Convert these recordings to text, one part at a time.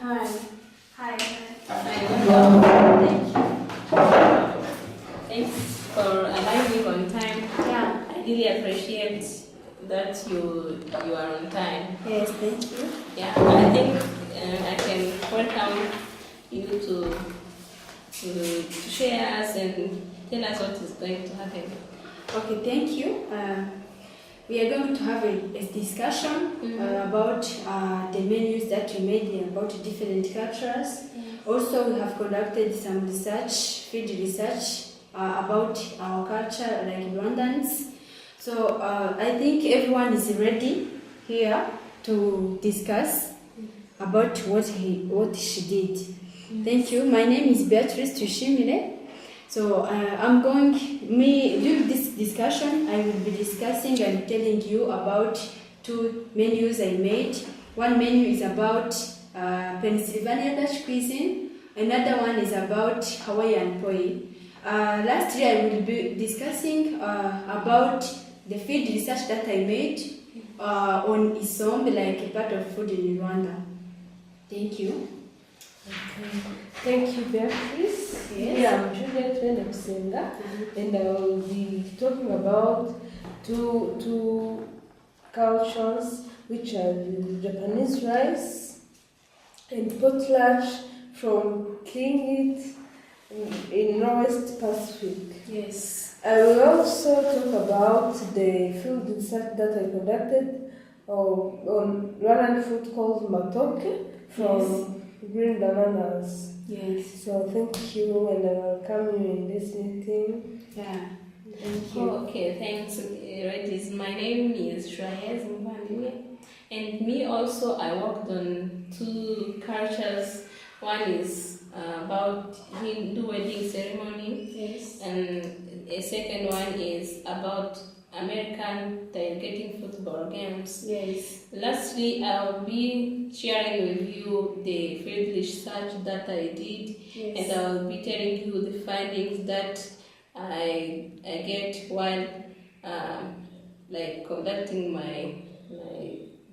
Hi. Hi. Thank you. Thanks for arriving on time. Yeah. I really appreciate that you are on time. Yes, thank you. Yeah, I think I can welcome you to share us and tell us what is going to happen. Okay, thank you. We are going to have a discussion about the menus that we made about different cultures. Also, we have conducted some research, field research about our culture, like Rwandans. So I think everyone is ready here to discuss about what she did. Thank you. My name is Beatrice Tushimire. So during this discussion, I will be discussing and telling you about two menus I made. One menu is about Pennsylvania Dutch cuisine. Another one is about Hawaiian poi. Last year, I will be discussing about the field research that I made on Isombe, like a part of food in Rwanda. Thank you. Okay. Thank you, Beatrice. Yes. Yeah, I'm Juliet Venemsenga, and I will be talking about two cultures, which are the Japanese rice and potlatch from Tlingit in Northwest Pacific. Yes. I will also talk about the field research that I conducted on Rwandan food called matoke from green bananas. Yes. So thank you, and I welcome you in this meeting. Yeah. Thank you. Okay, thanks, ladies. My name is Shwayez Mbandime, and me also, I worked on two cultures. One is about Hindu wedding ceremony, Yes. and a second one is about American tailgating football games. Yes. Lastly, I'll be sharing with you the field research that I did, Yes. and I'll be telling you the findings that I get while conducting my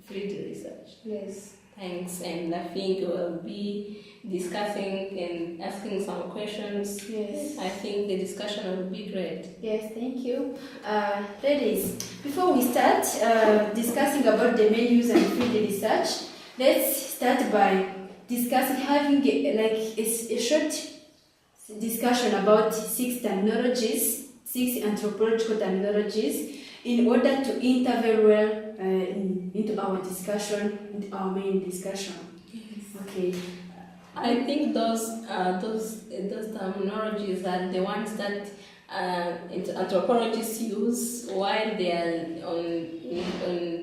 field research. Yes. Thanks, and I think we'll be discussing and asking some questions. Yes. I think the discussion will be great. Yes, thank you. Ladies, before we start discussing about the menus and field research, let's start by having a short discussion about six anthropological terminologies, in order to enter very well into our discussion, into our main discussion. Yes. Okay. I think those terminologies are the ones that anthropologists use while they are on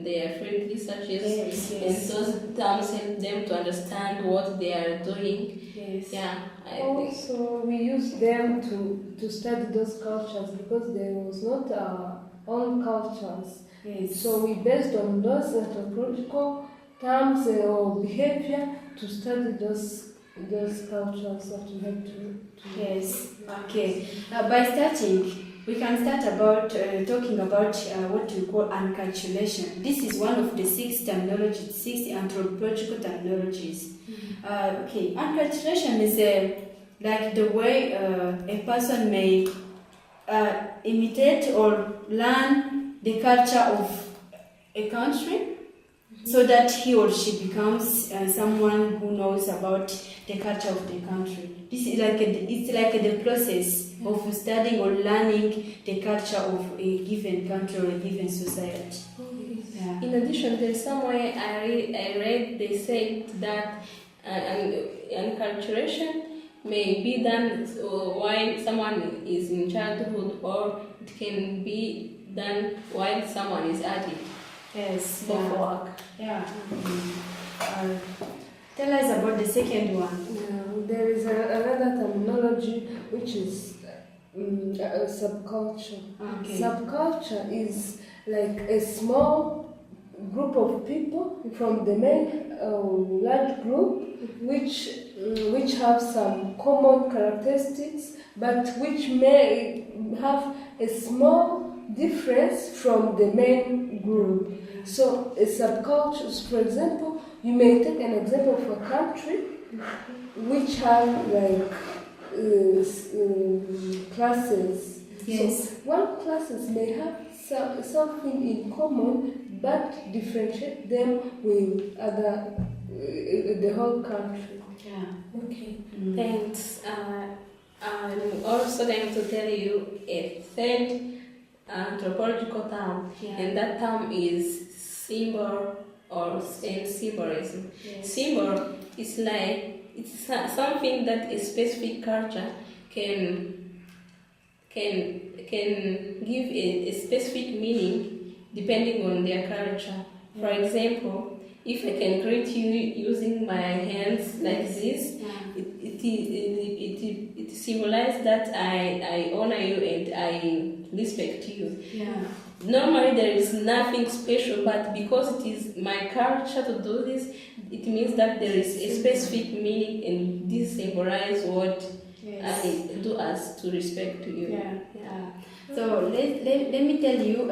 their field researches. Yes. And those terms help them to understand what they are doing. Yes. Yeah. I think. Also, we use them to study those cultures because there was not our own cultures. Yes. So we based on those anthropological terms or behavior to study those cultures that we have to. Yes. Okay. By starting, we can start about talking about what we call unculturation. This is one of the six anthropological terminologies. Okay. Unculturation is like the way a person may imitate or learn the culture of a country, so that he or she becomes someone who knows about the culture of the country. This is like the process of studying or learning the culture of a given country or a given society. Yeah. In addition, there's somewhere I read they said that enculturation may be done while someone is in childhood, or it can be done while someone is at it. Yes. For work. Yeah. Tell us about the second one. There is another terminology which is subculture. Okay. Subculture is like a small group of people from the main large group, which have some common characteristics, but which may have a small difference from the main group. So a subculture, for example, you may take an example of a country which have like classes. Yes. So one classes may have something in common, but differentiate them with other the whole country. Yeah. Okay, thanks. I'm also going to tell you a third anthropological term, and that term is symbol and symbolism. Yes. Symbol is like it's something that a specific culture can give a specific meaning depending on their culture. For example, if I can greet you using my hands like this, it symbolizes that I honor you and I respect you. Yeah. Normally there is nothing special, but because it is my culture to do this, it means that there is a specific meaning, and this symbolizes what I do as to respect you. Yeah. So let me tell you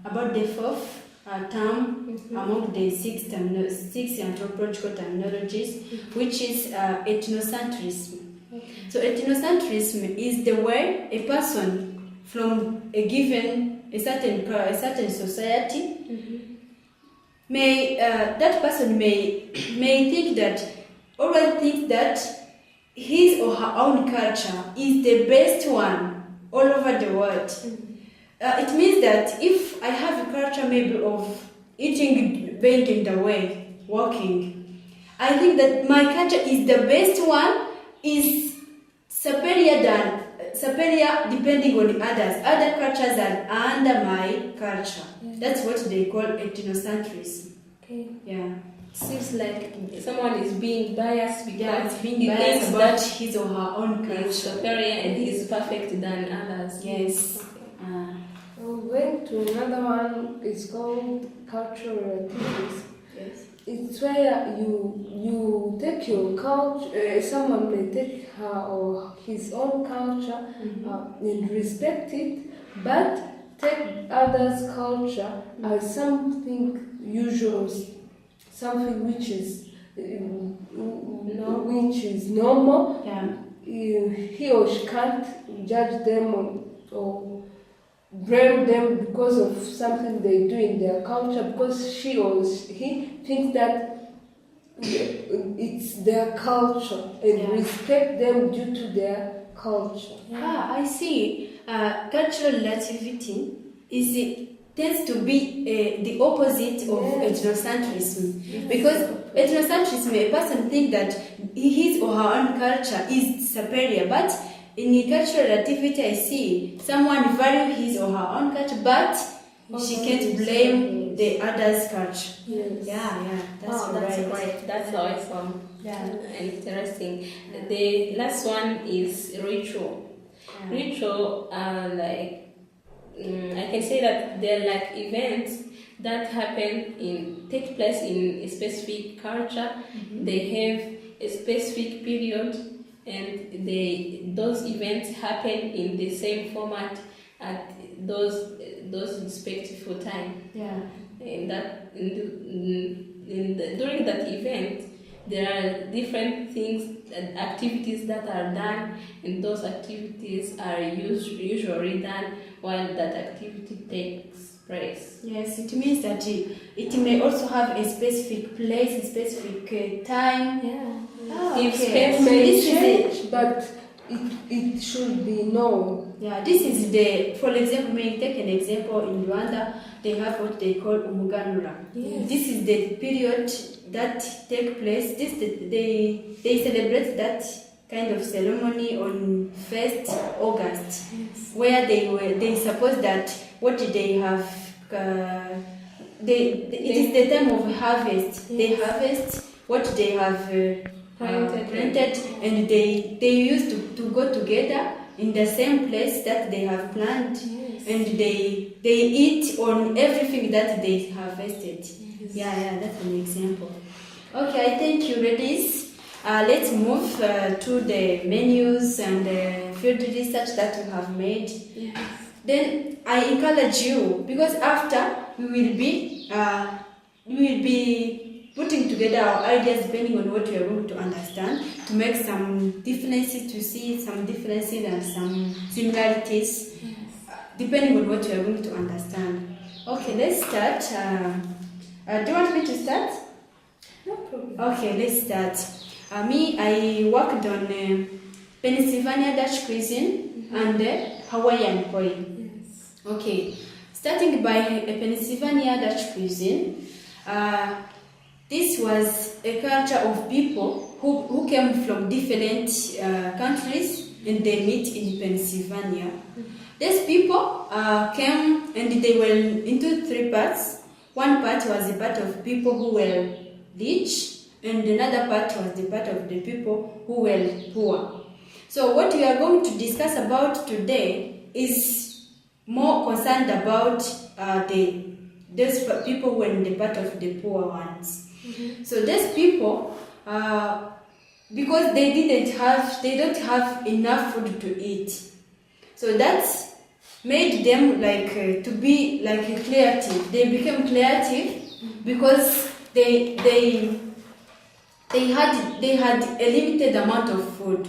about the fourth term among the six anthropological terminologies, which is ethnocentrism. So ethnocentrism is the way a person from a certain society that person may think that always think that his or her own culture is the best one all over the world. It means that if I have a culture maybe of eating, bending the way, walking, I think that my culture is the best one, is superior depending on others. Other cultures are under my culture. That's what they call ethnocentrism. Okay. Yeah. Seems like someone is being biased because he thinks about his or her own culture. He's superior and he's perfect than others. Yes. We went to another one. It's called cultural relativism. Yes. It's where you take your culture. Someone may take her or his own culture and respect it, but take others' culture as something usual, something which is normal. Yeah. He or she can't judge them or blame them because of something they do in their culture, because she or he thinks that it's their culture and respect them due to their culture. I see. Cultural relativity tends to be the opposite of ethnocentrism, because ethnocentrism, a person thinks that his or her own culture is superior, but in cultural relativity, I see someone value his or her own culture, but she can't blame the other's culture. Yes. Yeah, that's right. That's awesome. Yeah. Interesting. The last one is ritual. Yeah. Ritual are like I can say that they're like events that take place in a specific culture. They have a specific period, and those events happen in the same format at those respective time. Yeah. And that during that event, there are different things and activities that are done, and those activities are usually done while that activity takes place. Yes, it means that it may also have a specific place, a specific time. Yeah. It may change, but it should be known. Yeah, this is for example, may take an example in Rwanda, they have what they call Umuganura. Yes. This is the period that take place. They celebrate that kind of ceremony on 1st August, where they suppose that what they have, it is the time of harvest. They harvest what they have planted, and they used to go together in the same place that they have planted, and they eat on everything that they harvested. Yeah, that's an example. Okay, thank you, ladies. Let's move to the menus and field research that we have made. Yes. Then I encourage you, because after we will be putting together our ideas depending on what we are going to understand, to make some differences, to see some differences and some similarities, depending on what we are going to understand. Okay, let's start. Do you want me to start? No problem. Okay, let's start. Me, I worked on Pennsylvania Dutch cuisine and Hawaiian poi. Yes. Okay, starting by Pennsylvania Dutch cuisine, this was a culture of people who came from different countries and they meet in Pennsylvania. These people came and they were into three parts. One part was the part of people who were rich, and another part was the part of the people who were poor. So what we are going to discuss about today is more concerned about those people who were in the part of the poor ones. So these people, because they don't have enough food to eat. So that made them to be creative. They became creative because they had a limited amount of food.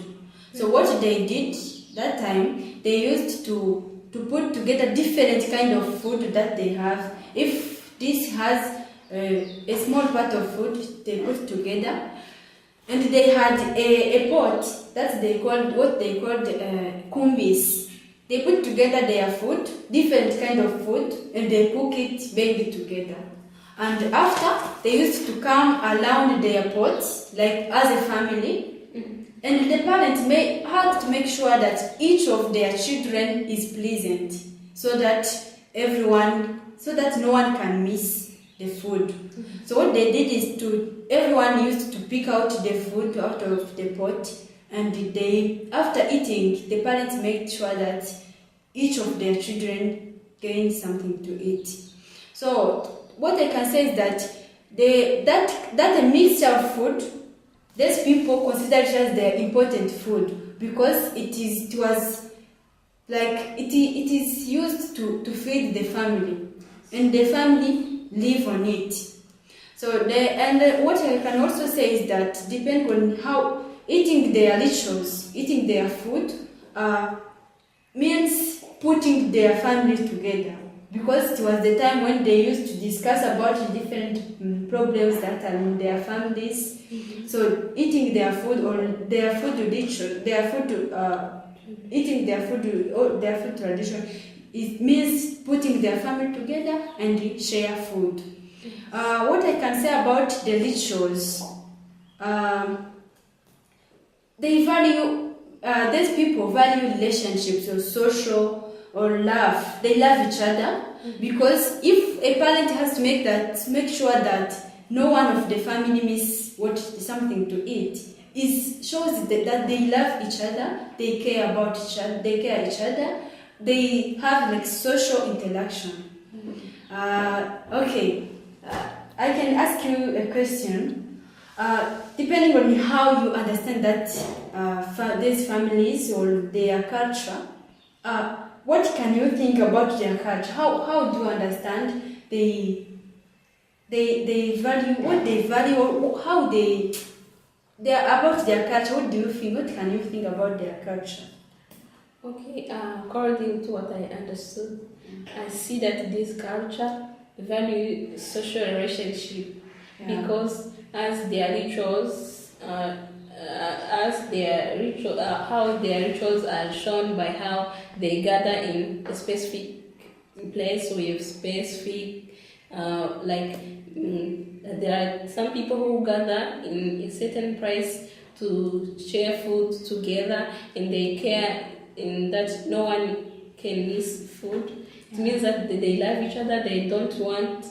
So what they did that time, they used to put together different kind of food that they have. If this has a small part of food, they put together, and they had a pot that they called kumbis. They put together their food, different kind of food, and they cook it, bake it together. And after, they used to come around their pots, like as a family, and the parents had to make sure that each of their children is pleasant, so that no one can miss the food. So what they did is everyone used to pick out the food out of the pot, and after eating, the parents made sure that each of their children gained something to eat. So what I can say is that a mixture of food, these people consider it as their important food because it is used to feed the family, and the family live on it. So what I can also say is that depending on how eating their rituals, eating their food means putting their family together, because it was the time when they used to discuss about the different problems that are in their families. So eating their food or their food ritual, eating their food or their food tradition, it means putting their family together and share food. What I can say about the rituals, these people value relationships or social or love. They love each other because if a parent has to make sure that no one of the family miss something to eat, it shows that they love each other, they care about each other, they have social interaction. Okay, I can ask you a question. Depending on how you understand that these families or their culture, what can you think about their culture? How do you understand they value what they value, or how they are about their culture? What do you think? What can you think about their culture? Okay, according to what I understood, I see that this culture value social relationship because as their rituals, how their rituals are shown by how they gather in a specific place with specific, there are some people who gather in a certain place to share food together, and they care in that no one can miss food. It means that they love each other. They don't want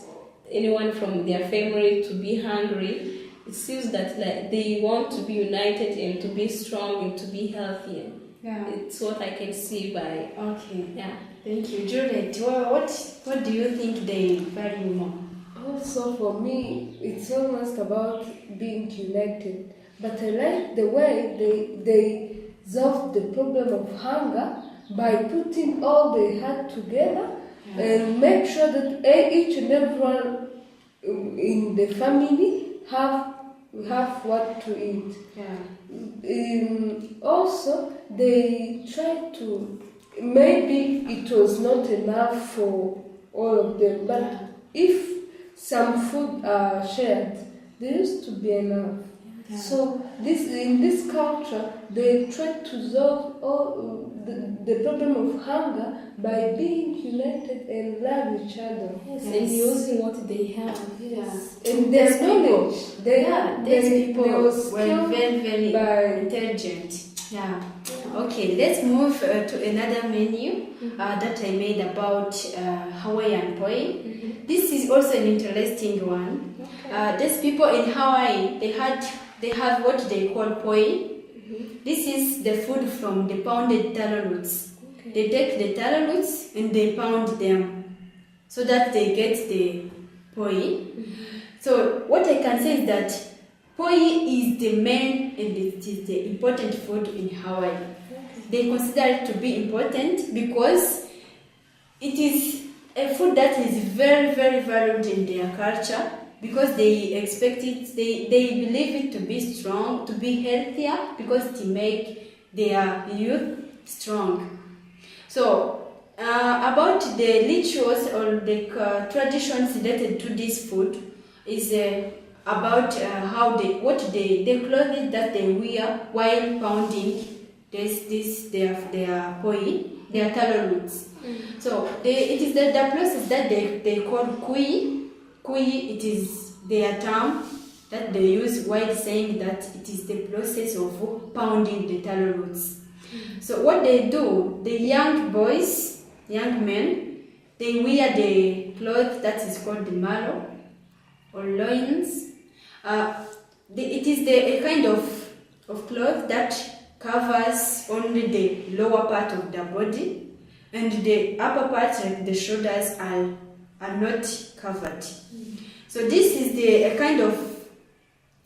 anyone from their family to be hungry. It seems that they want to be united and to be strong and to be healthy. Yeah. It's what I can see by. Okay. Yeah. Thank you, Juliet. What do you think they value more? Also, for me, it's almost about being united. But I like the way they solved the problem of hunger by putting all they had together and make sure that each and everyone in the family have what to eat. Yeah. Also, they try to, maybe it was not enough for all of them, but Yeah. if some food are shared, there used to be enough. Yeah. So in this culture, they try to solve all the problem of hunger by being united and love each other. Yes, Yes. and using what they have. Yes. Yeah. And their These people- knowledge. These people they were were skilled very, very by intelligent. Yeah. Okay, let's move to another menu that I made about Hawaiian poi. This is also an interesting one. These people in Hawaii, they have what they call poi. This is the food from the pounded taro roots. They take the taro roots and they pound them so that they get the poi. So what I can say is that poi is the main and it is the important food in Hawaii. They consider it to be important because it is a food that is very, very valued in their culture because they expect it, they believe it to be strong, to be healthier because to make their youth strong. So about the rituals or the traditions related to this food is about how the clothes that they wear while pounding their poi, their taro roots. So it is the process that they call kui. Kui, it is their term that they use while saying that it is the process of pounding the taro roots. So what they do, the young boys, young men, they wear the cloth that is called the maro or loins. It is a kind of cloth that covers only the lower part of the body, and the upper part, like the shoulders, are not covered. So this is a kind of,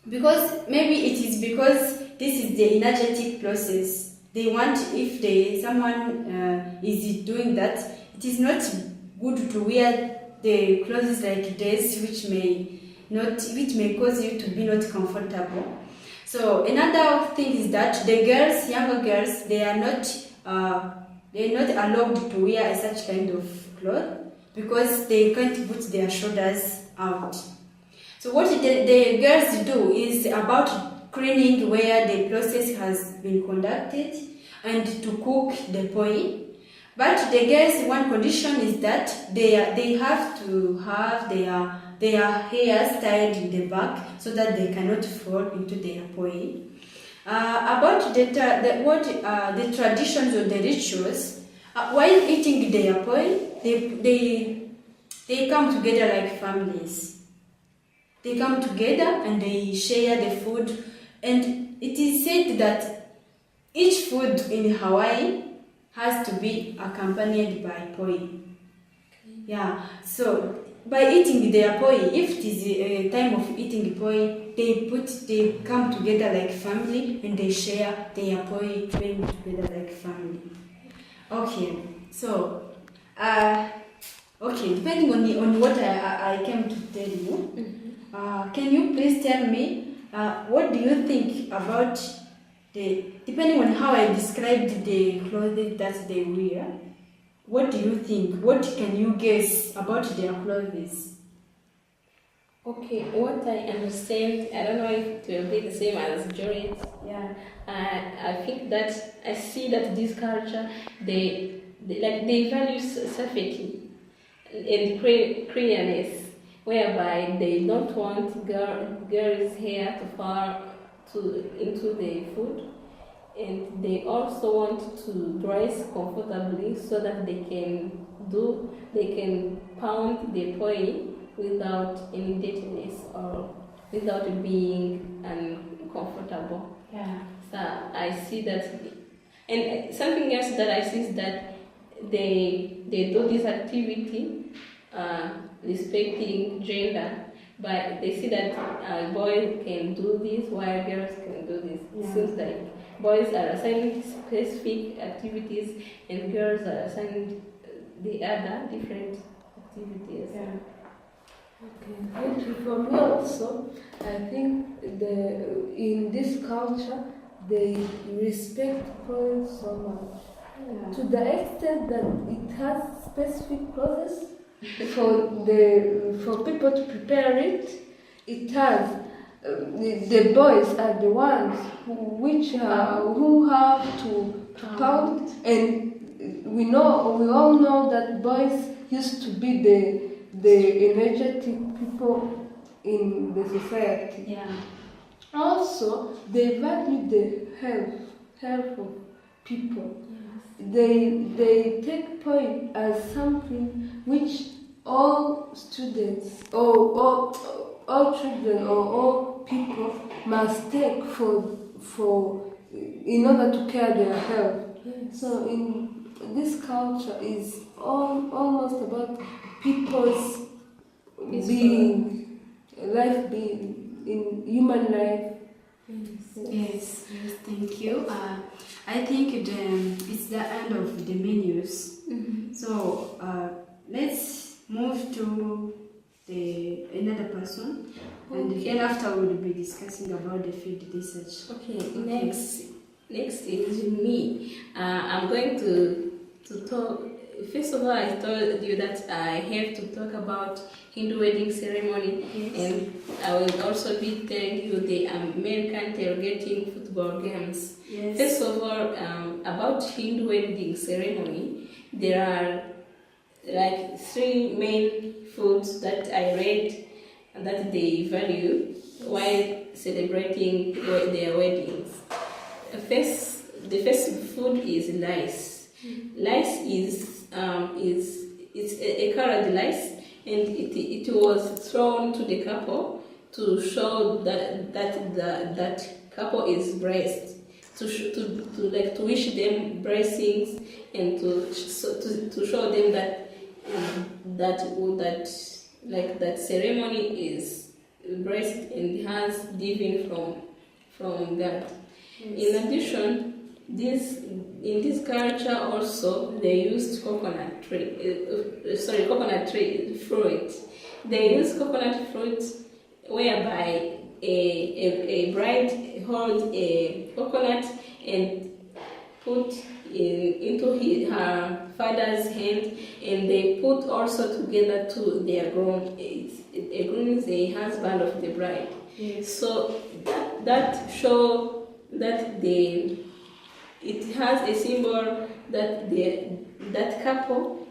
because maybe it is because this is the energetic process. They want, if someone is doing that, it is not good to wear the clothes like this, which may cause you to be not comfortable. So another thing is that the girls, younger girls, they are not allowed to wear such kind of cloth because they can't put their shoulders out. So what the girls do is about cleaning where the process has been conducted and to cook the poi. But the girls, one condition is that they have to have their hair styled in the back so that they cannot fall into their poi. About the traditions or the rituals, while eating their poi, they come together like families. They come together and they share the food, and it is said that each food in Hawaii has to be accompanied by poi. Yeah, so by eating their poi, if it is a time of eating poi, they come together like family and they share their poi, being together like family. Okay, so depending on what I came to tell you, can you please tell me what do you think about depending on how I described the clothes that they wear, what do you think? What can you guess about their clothes? Okay, what I understand, I don't know if it will be the same as Juliet. Yeah. I think that I see that this culture they value safety and clearness, whereby they don't want girls' hair to fall into the food, and they also want to dress comfortably so that they can pound the poi without any dirtiness or without being uncomfortable. Yeah. So I see that, and something else that I see is that they do this activity respecting gender, but they see that boys can do this while girls can do this. Yeah. It seems like boys are assigned specific activities and girls are assigned the other different activities. Yeah. Okay, thank you. For me also, I think in this culture they respect clothes so much. To the extent that it has specific process for people to prepare it. It has the boys are the ones who have to pound, and we all know that boys used to be the energetic people in the society. Yeah. Also, they value the health of people. Yes. They take point as something which all students or all children or all people must take for in order to care their health. Yes. So in this culture is almost about people's being, life being, in human life. Yes, thank you. I think it's the end of the menus. So let's move to another person, and then after we'll be discussing about the field research. Okay. Next is me. I'm going to talk. First of all, I told you that I have to talk about Hindu wedding ceremony, and I will also be telling you the American tailgating football games. Yes. First of all, about Hindu wedding ceremony, there are like 3 main foods that I read that they value while celebrating their weddings. The first food is rice. Rice is a colored rice, and it was thrown to the couple to show that couple is blessed, to wish them blessings, and to show them that ceremony is blessed and has given from God. In addition, in this culture also they used coconut tree fruit. They use coconut fruit whereby a bride holds a coconut and put into her father's hand, and they put also together to their groom. A groom is a husband of the bride. Yes. So that show that it has a symbol that that couple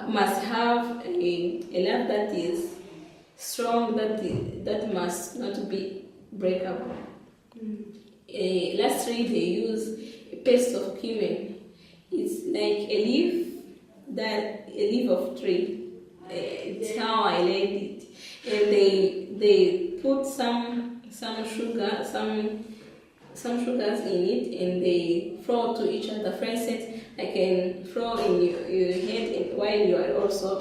must have a love that is strong, that must not be breakable. Lastly, they use a paste of cumin. It's like a leaf of tree. It's how I read it, and they put some sugar, some sugars in it, and they throw to each other. For instance, I can throw in your head while you are also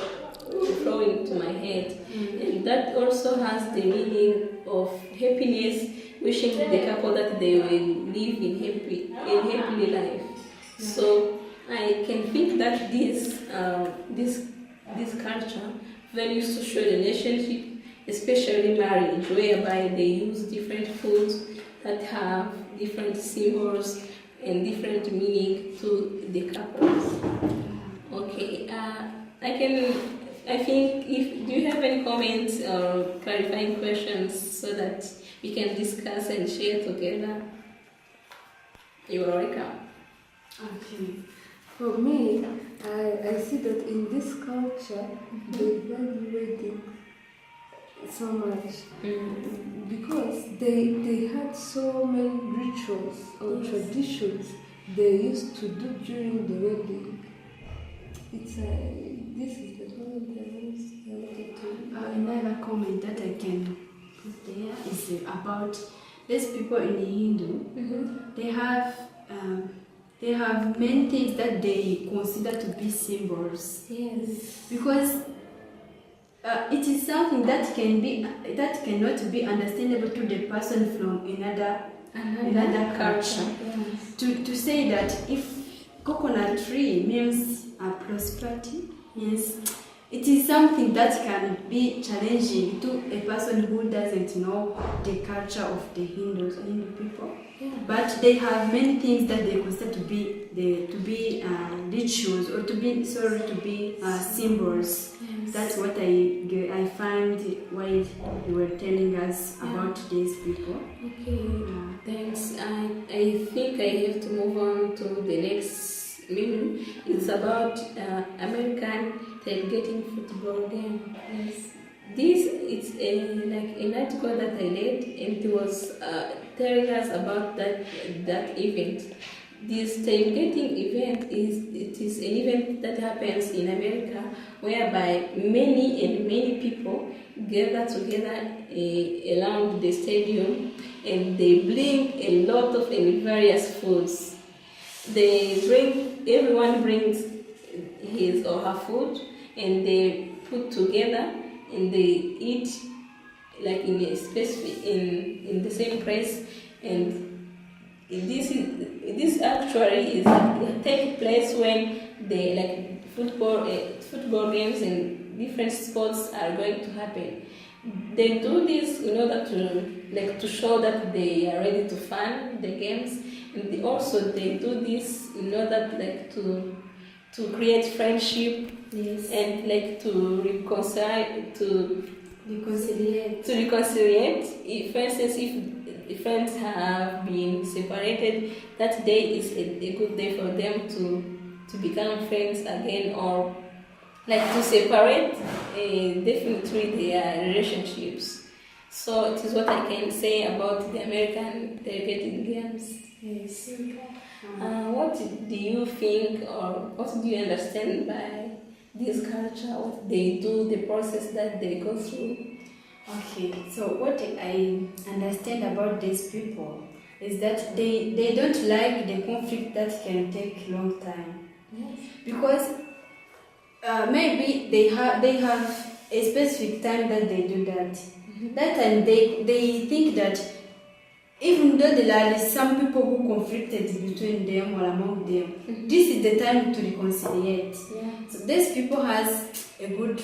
throwing to my head, and that also has the meaning of happiness, wishing the couple that they will live in happy life. So I can think that this culture values social relationship, especially marriage, whereby they use different foods that have different symbols and different meaning to the couples. Okay, I think, do you have any comments or clarifying questions so that we can discuss and share together? You are welcome. Okay. For me, I see that in this culture, they value wedding so much because they had so many rituals or traditions they used to do during the wedding. This is the comment I wanted to. Another comment that I can put there is about these people in the Hindu. They have many things that they consider to be symbols. Yes. Because it is something that cannot be understandable to the person from another culture. Yes. To say that if coconut tree means prosperity, means it is something that can be challenging to a person who doesn't know the culture of the Hindus or Hindu people. Yeah. But they have many things that they consider to be rituals or to be symbols. Yes. That's what I find while you were telling us about these people. Okay, Yeah. thanks. I think I have to move on to the next menu. It's about American tailgating football game. Yes. This is like an article that I read, and it was telling us about that event. This tailgating event is an event that happens in America, whereby many people gather together around the stadium, and they bring a lot of various foods. Everyone brings his or her food, and they put together and they eat like in a specific in the same place. And this actually take place when the like football games and different sports are going to happen. They do this in order to show that they are ready to fund the games, and they do this in order to create friendship. Yes. And to reconciliate. If, for instance, if friends have been separated, that day is a good day for them to become friends again, or to separate definitely their relationships. So it is what I can say about the American delegated games. Yes. What do you think, or what do you understand by this culture? What they do, the process that they go through? Okay, so what I understand about these people is that they don't like the conflict that can take a long time. Yes. Because maybe they have a specific time that they do that. Mm-hmm. That time they think that even though there are some people who conflicted between them or among them, Mm-hmm. this is the time to reconciliate. Yeah. So these people has a good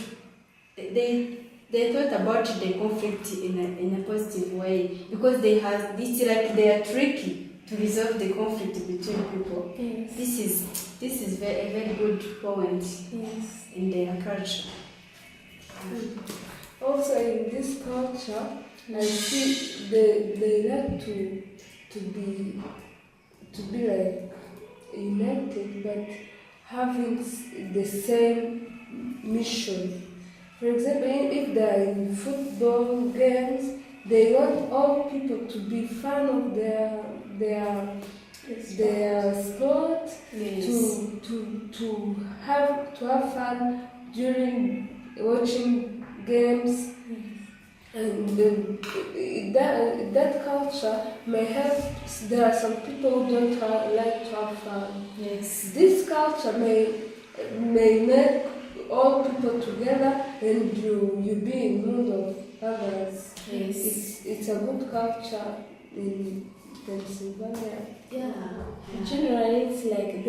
they thought about the conflict in a positive way, because they are tricky to resolve the conflict between people. Yes. This is a very good point Yes. in their culture. Also, in this culture, I see they like to be like united, but having the same mission. For example, if they are in football games, they want all people to be fan of their sport, Yes. to have fun during watching games. And that culture may have, there are some people who don't like to have fun. Yes. This culture may make all people together, and you be in mood of others. Yes. It's a good culture in Pennsylvania. Yeah. Generally, it's like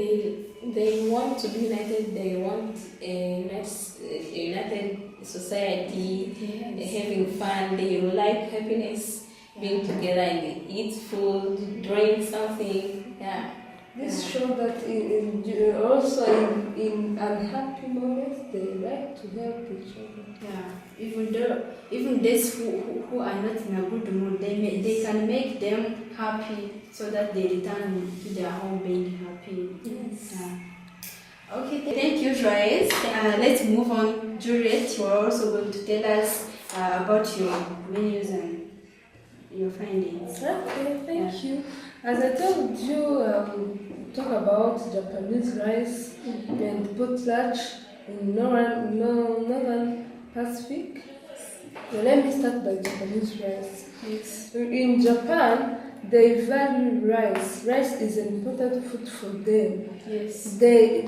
they want to be united. They want a nice united society, Yes. having fun. They like happiness, being together, and they eat food, drink something. Yeah. This shows that also in unhappy moments they like to help each other. Yeah. Even those who are not in a good mood, they can make them happy so that they return to their home being happy. Yes. Yeah. Okay, thank you, Joyce. Let's move on. Juliet, you are also going to tell us about your menus and your findings. Okay, thank you. As I told you, talk about Japanese rice and potlatch in northern Pacific. So let me start by Japanese rice. Yes. In Japan, they value rice. Rice is an important food for them. Yes. They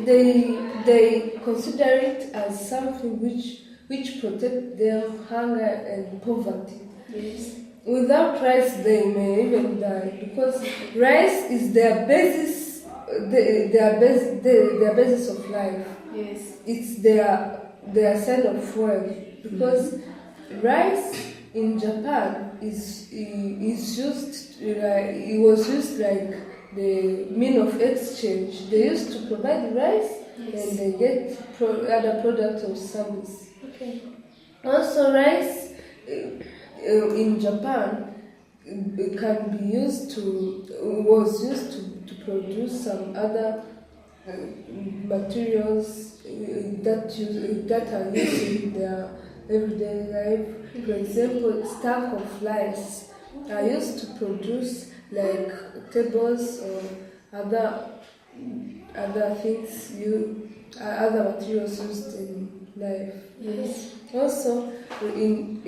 consider it as something which protects them hunger and poverty. Yes. Without rice, they may even die, because rice is their basis, their basis of life. Yes. It's their their sign of wealth, because rice in Japan is used it was used like the mean of exchange. They used to provide rice and they get other products or service. Okay. Also, rice in Japan can be used was used to produce some other materials that are used in their everyday life. For example, stack of rice are used to produce like tables or other things other materials used in life. Yes. Also, in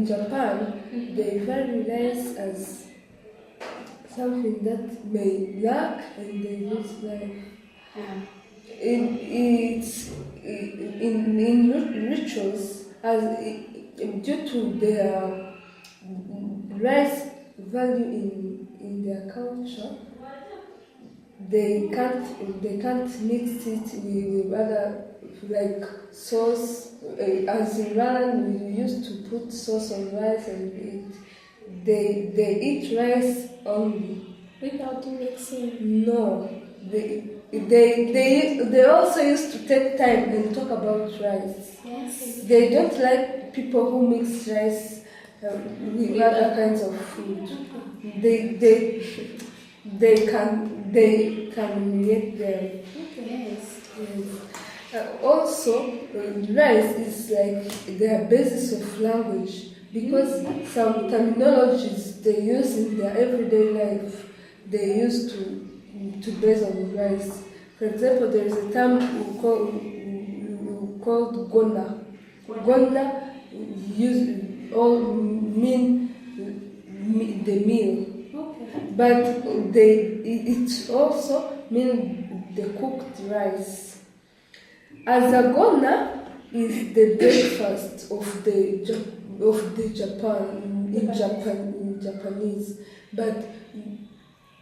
Japan, they value rice as something that may lack and they use life. Yeah. In rituals, as due to their rice value in their culture, they can't mix it with other like sauce. As in Iran, we used to put sauce on rice and eat. They eat rice only. Without mixing. No, they also used to take time and talk about rice. Yes. They don't like people who mix rice with other kinds of food. They can get them. Yes. Also, rice is like their basis of language, because some terminologies they use in their everyday life they use to base on rice. For example, there is a term called gona. Gona mean the meal. Okay. But it also means the cooked rice. Azagona is the breakfast of the Japanese, but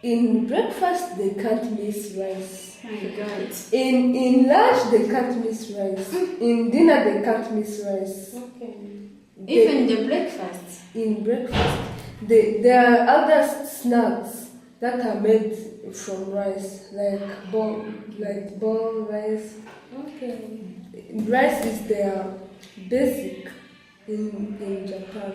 in breakfast they can't miss rice. My God. In lunch they can't miss rice. In dinner they can't miss rice. Okay. Even the breakfast. In breakfast, there are other snacks that are made from rice, like ball rice. Okay. Rice is their basic in Japan.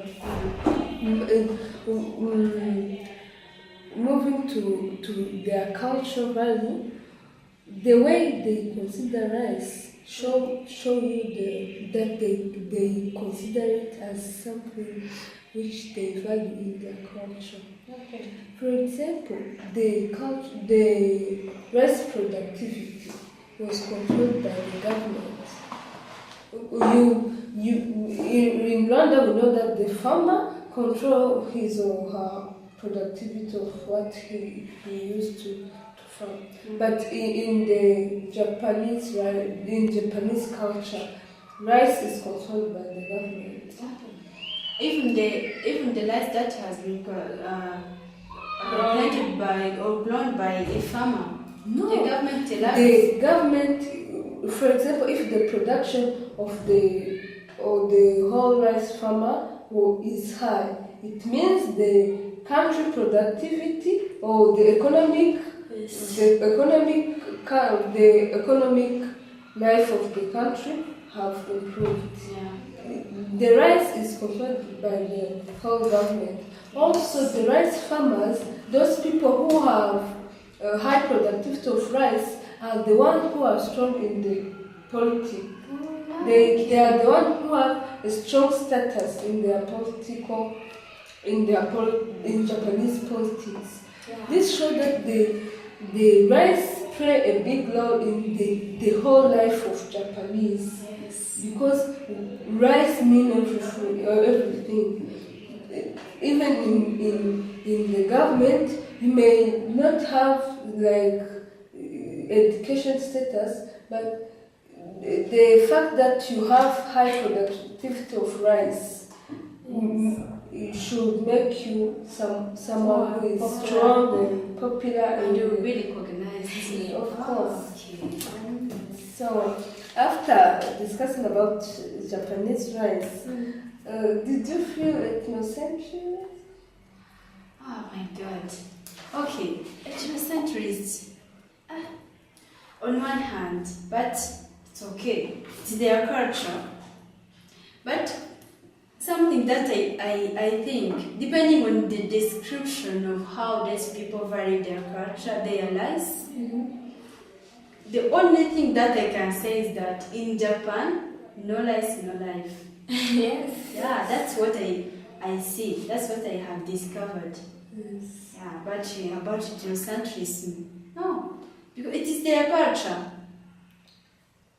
Moving to their cultural value, the way they consider rice show you that they consider it as something which they value in their culture. Okay. For example, the rice productivity was controlled by the government. In Rwanda, we know that the farmer control his or her productivity of what he used to farm. But in Japanese culture, rice is controlled by the government. Even the rice that has been planted by or grown by a farmer. No, The government allows. the government, for example, if the production of the whole rice farmer is high, it means the country productivity or the economic life of the country have improved. Yeah. The rice is controlled by the whole government. Also, the rice farmers, those people who have a high productivity of rice, are the ones who are strong in the politics. They are the ones who have a strong status in their in Japanese politics. Yeah. This shows that the rice play a big role in the whole life of Japanese. Yes. Because rice means everything. Even in the government, you may not have like education status, but the fact that you have high productivity of rice it should make you someone who is strong and popular And and you're really recognized. of course. Okay. So, after discussing about Japanese rice, did you feel ethnocentric? Oh my God. Okay, ethnocentrism. On one hand, but it's okay. It's their culture. But something that I think, depending on the description of how these people vary their culture, their lives, the only thing that I can say is that in Japan, no lies, no life. Yes. Yeah, that's what I see. That's what I have discovered. Yes. Yeah, but about ethnocentrism, no, because it is their culture.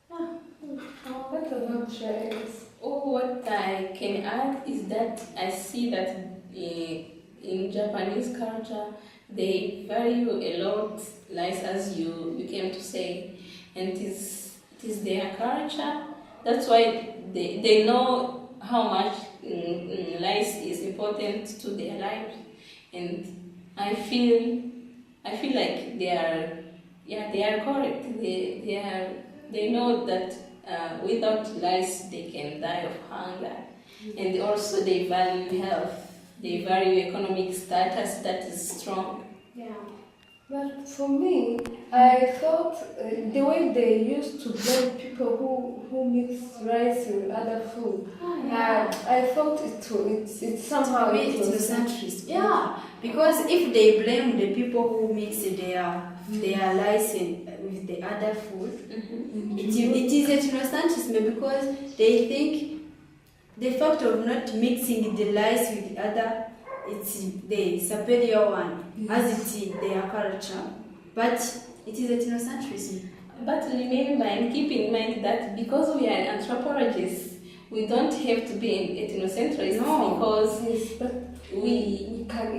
What about rice? Oh, what I can add is that I see that in Japanese culture they value a lot, like as you came to say, and it is their culture. That's why they know how much life is important to their lives, and I feel like they are correct. They know that without lice they can die of hunger, and also they value health. They value economic status that is strong. Yeah. But for me, I thought the way they used to blame people who mix rice with other food, I thought it's somehow Ethnocentrism. Yeah, because if they blame the people who mix their rice with the other food, it is ethnocentrism because they think the fact of not mixing the rice with the other, it's the superior one, as it is their culture, but it is ethnocentrism. But remember and keep in mind that because we are anthropologists, we don't have to be ethnocentrists because Yes, but we can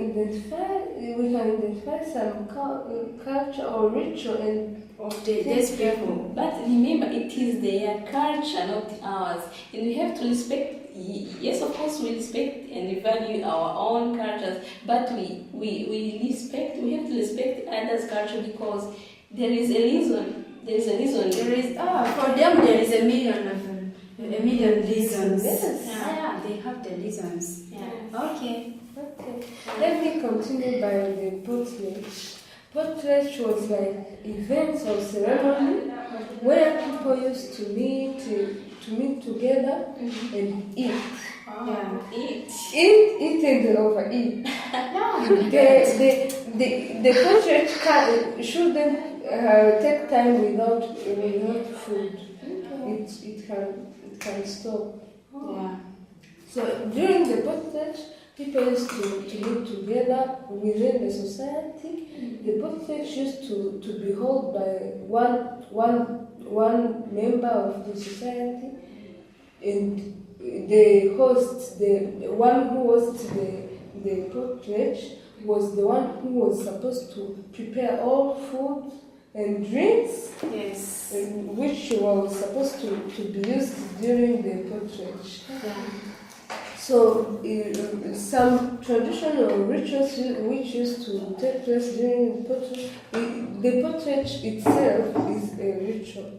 identify some culture or ritual and Of these people. But remember, it is their culture, not ours, and we have to respect. Yes, of course, we respect and value our own cultures, but we have to respect others' culture because there is a reason. There is a reason. For them there is a million reasons. Yes. Yeah, they have the reasons. Yeah. Okay. Let me continue by the potlatch. Potlatch was like events or ceremony where people used to meet together and eat. Yeah. Eat. Eat and overeat. The potlatch shouldn't take time without food. It can stop. Yeah. So during the potlatch, people used to live together within the society. The potlatch used to be held by one member of the society, and the one who hosts the potlatch was the one who was supposed to prepare all food and drinks, Yes. which was supposed to be used during the potlatch. Yeah. So, some traditional rituals which used to take place during the potlatch itself is a ritual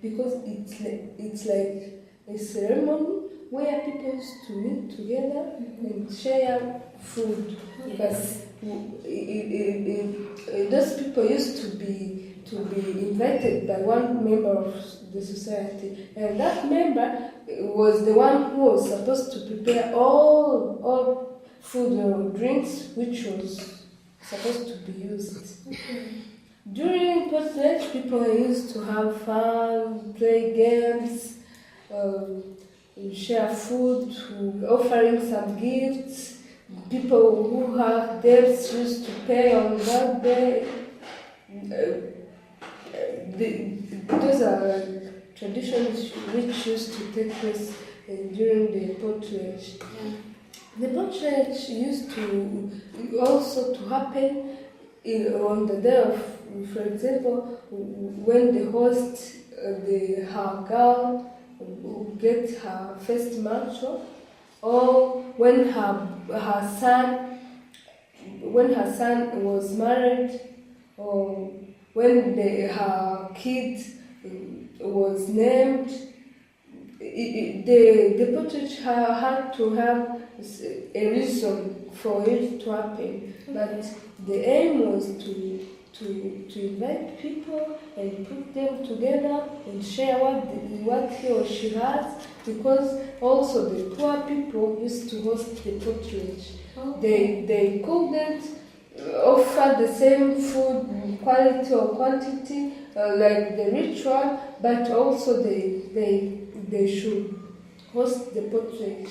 because it's like a ceremony where people used to meet together and share food. Yes. But those people used to be invited by one member of the society, and that member was the one who was supposed to prepare all food or drinks which was supposed to be used. During potlatch, people used to have fun, play games, share food, offering some gifts. People who have debts used to pay on that day. Those are traditions which used to take place during the potlatch. The potlatch used to also to happen on the day of, for example, when the host, her girl, get her first macho, or when her son was married, or when her kid was named. The portrait had to have a reason for it to happen, but the aim was to invite people and put them together and share what he or she has, because also the poor people used to host the portrait. They couldn't offer the same food quality or quantity like the rich one, but also they should host the portrait.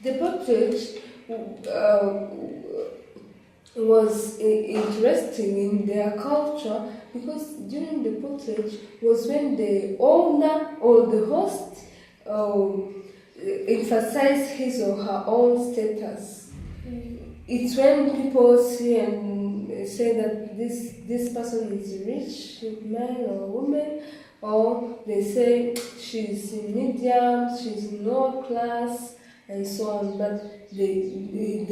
The portrait was interesting in their culture, because during the portrait was when the owner or the host emphasized his or her own status. It's when people see and say that this person is rich, man or woman, or they say she's in medium, she's in lower class, and so on. But during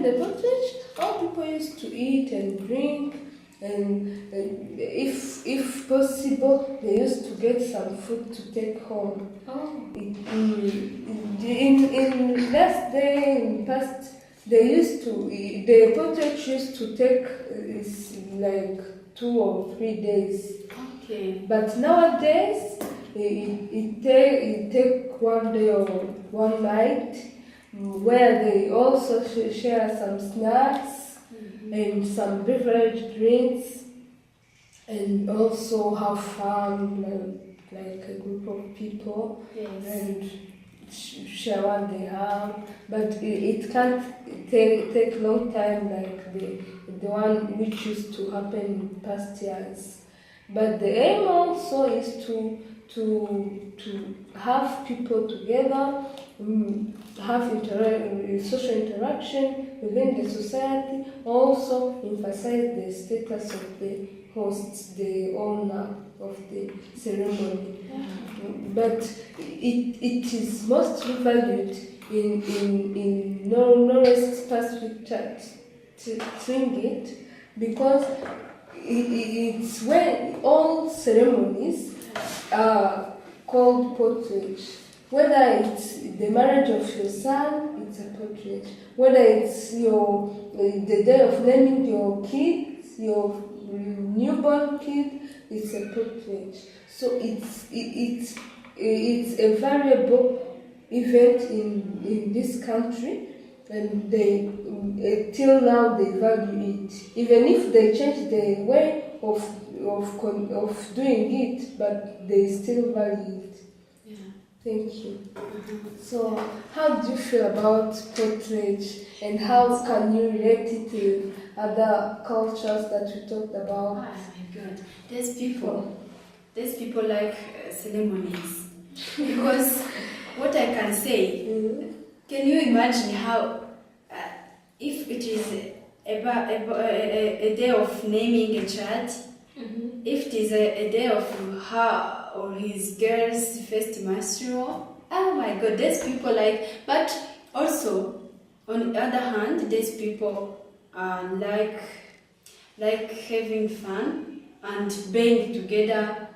the portrait, all people used to eat and drink, and if possible, they used to get some food to take home. In last day, in past, the portrait used to take like 2 or 3 days. Okay. But nowadays, it take 1 day or 1 night, where they also share some snacks and some beverage drinks, and also have fun, like a group of people, and share what they have. But it can't take long time like the one which used to happen in past years. But the aim also is to have people together, have social interaction within the society, also emphasize the status of the host, the owner of the ceremony. But it is mostly valued in Norwest Pacific Church Tringit, because it's when all ceremonies are called portrait. Whether it's the marriage of your son, it's a portrait. Whether it's the day of naming your kid, your newborn kid, it's a portrait. So it's a variable event in this country, and they till now they value it, even if they change the way of doing it, but they still value it. Yeah. Thank you. So, how do you feel about portrait, and how can you relate it to other cultures that we talked about? Oh my God, there's people like ceremonies, because what I can say, can you imagine how if it is a day of naming a child, if it is a day of her or his girl's first menstrual, oh my God, there's people like. But also, on the other hand, there's people like having fun and being together.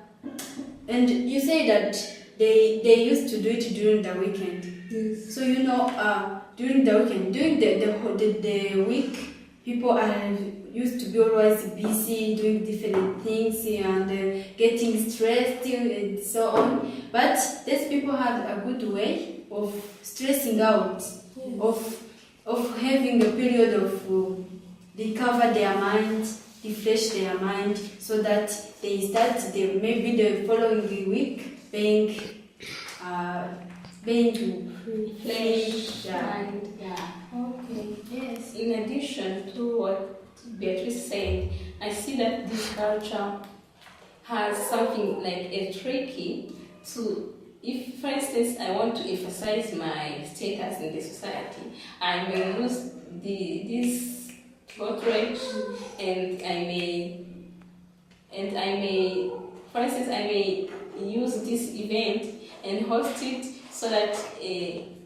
And you say that they used to do it during the weekend. Yes. So during the weekend, during the week, people are used to be always busy doing different things and getting stressed and so on. But these people have a good way of stressing out, of having a period of recover their mind, refresh their mind, so that they start maybe the following week being to Flesh, yeah. mind. Yeah. Okay. Yes. In addition to what Beatrice said, I see that this culture has something like a tricky to, if for instance I want to emphasize my status in the society, I may use this portrait, and I may, for instance, I may use this event and host it so that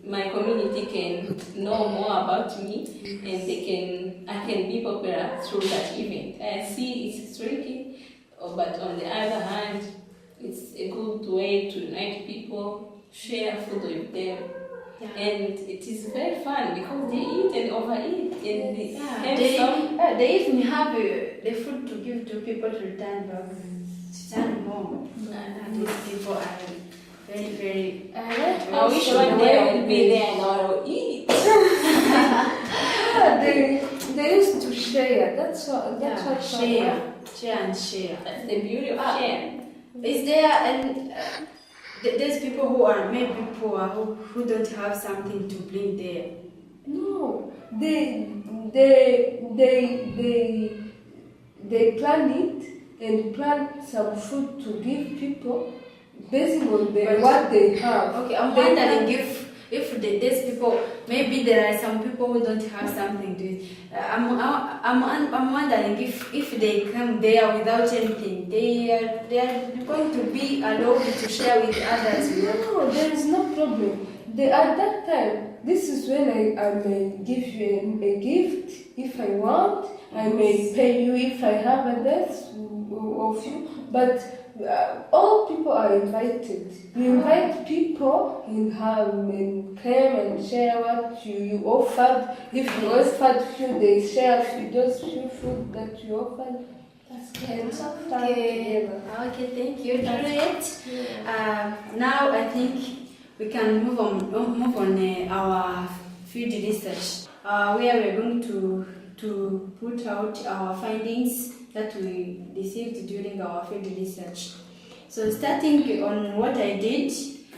my community can know more about me, and I can be popular through that event. I see it's tricky, but on the other hand, It's a good way to unite people, share food with them. Yeah. And it is very fun because they eat and overeat. And they have They, some. they even have the food to give to people to return back, to return home. These people are very, very. I wish one day I will be there and I will eat. Yeah, they used to share. That's what Share and share. That's the beauty of share. Is there and there's people who are maybe poor who don't have something to bring there. No, they plan it and plan some food to give people based on what they have. Okay, I'm wondering if there's people, maybe there are some people who don't have something to eat. I'm wondering if they come there without anything, they are going to be allowed to share with others. No, there is no problem. At that time, this is when I may give you a gift if I want. I may pay you if I have a debt of you. But all people are invited. You invite people and come and share what you offered. If you offered food, they share those few food that you offered. That's kind of fun together. Okay, thank you, Juliet. Now I think we can move on our field research, where we're going to put out our findings that we received during our field research. So starting on what I did,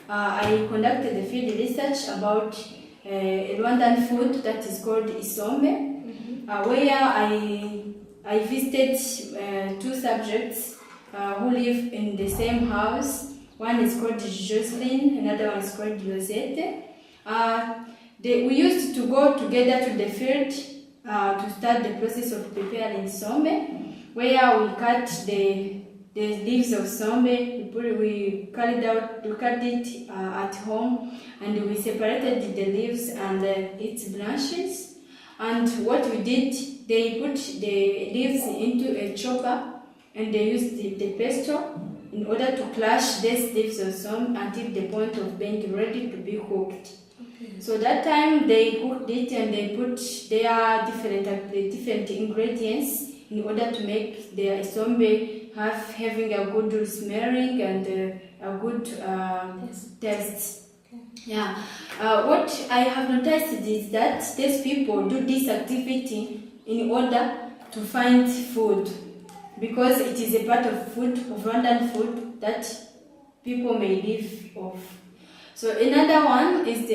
I conducted the field research about a Rwandan food that is called isombe, where I visited two subjects who live in the same house. One is called Jocelyn, another one is called Rosette. We used to go together to the field to start the process of preparing sombe, where we cut the leaves of sombe. We cut it at home, and we separated the leaves and its branches. And what we did, they put the leaves into a chopper, and they used the pestle in order to crush these leaves of sombe until the point of being ready to be cooked. Okay. So that time they cooked it and they put their different ingredients in order to make their isombe having a good smelling and a good taste. Okay. Yeah. What I have noticed is that these people do this activity in order to find food, because it is a part of food, of Rwandan food, that people may live off. So another one is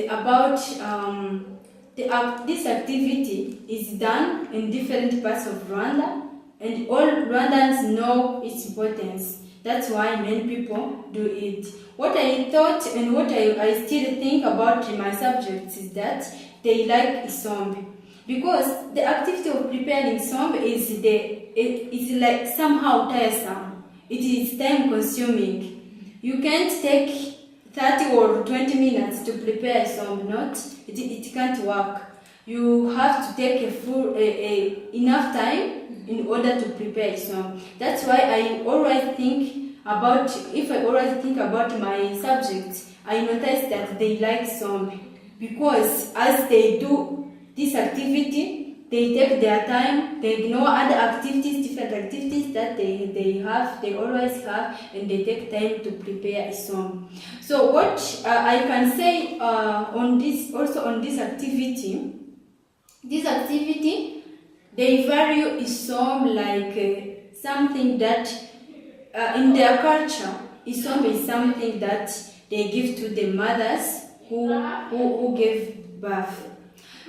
this activity is done in different parts of Rwanda, and all Rwandans know its importance. That's why many people do it. What I thought and what I still think about my subjects is that they like isombe, because the activity of preparing isombe is like somehow tiresome. It is time consuming. You can't take 30 or 20 minutes to prepare isombe. It can't work. You have to take enough time in order to prepare isombe. That's why I always think about my subjects, I notice that they like isombe, because as they do this activity, they take their time, they ignore other activities, different activities that they always have, and they take time to prepare isombe. So what I can say on this activity, they value isombe like something that in their culture, isombe is something that they give to the mothers who gave birth.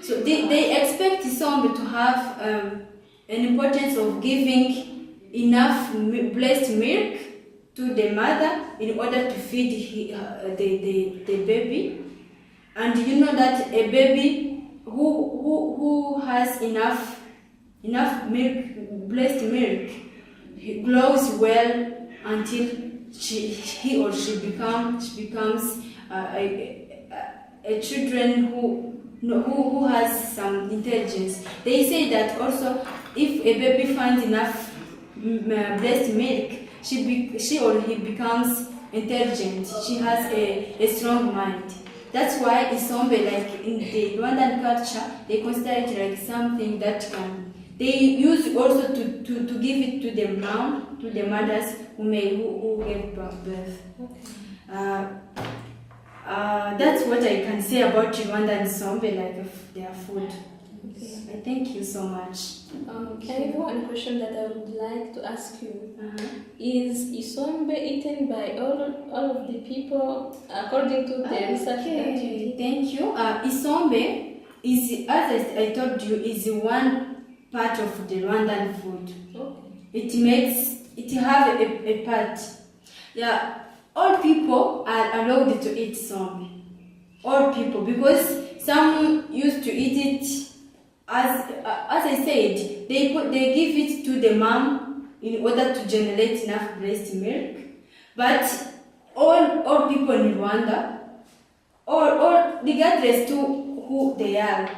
So they expect isombe to have an importance of giving enough blessed milk to the mother in order to feed the baby. And you know that a baby who has enough milk, blessed milk, he grows well until he or she becomes a children who has some intelligence. They say that also if a baby finds enough breast milk, she or he becomes intelligent. She has a strong mind. That's why Isombe, like in the Rwandan culture, they consider it like something that they use also to give it to the mom, to the mothers who gave birth. That's what I can say about Rwandan Isombe, like of their food. Okay. I thank you so much. I have one question that I would like to ask you. Is Isombe eaten by all of the people according to the research that you did? Thank you. Isombe is, as I told you, is one part of the Rwandan food. Okay. It have a part. Yeah, all people are allowed to eat Isombe. All people, because some used to eat it. As I said, they give it to the mom in order to generate enough breast milk. But all people in Rwanda, or regardless to who they are,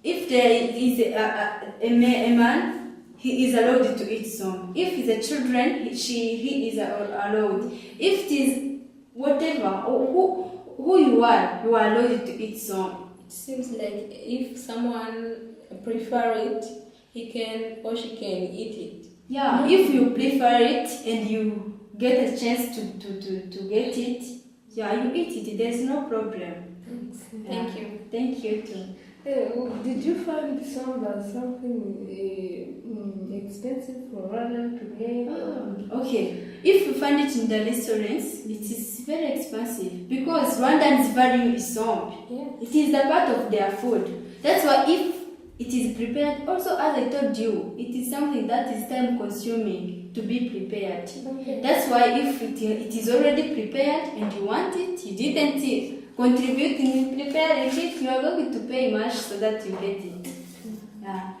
if there is a man, he is allowed to eat some. If it's a children, he is allowed. If it is whatever, who you are allowed to eat some. Seems like if someone prefer it, he can or she can eat it. Yeah, if you prefer it and you get a chance to get it, yeah, you eat it. There's no problem. Thanks. Yeah. Thank you. Thank you too. Did you find something expensive for Rwandan to make? Okay. If you find it in the restaurants, it is very expensive because Rwandans value Isombe. Yeah. It is a part of their food. That's why if it is prepared, also as I told you, it is something that is time consuming to be prepared. Okay. That's why if it is already prepared and you want it, you didn't contribute in preparing it, you are going to pay much so that you get it. Yeah.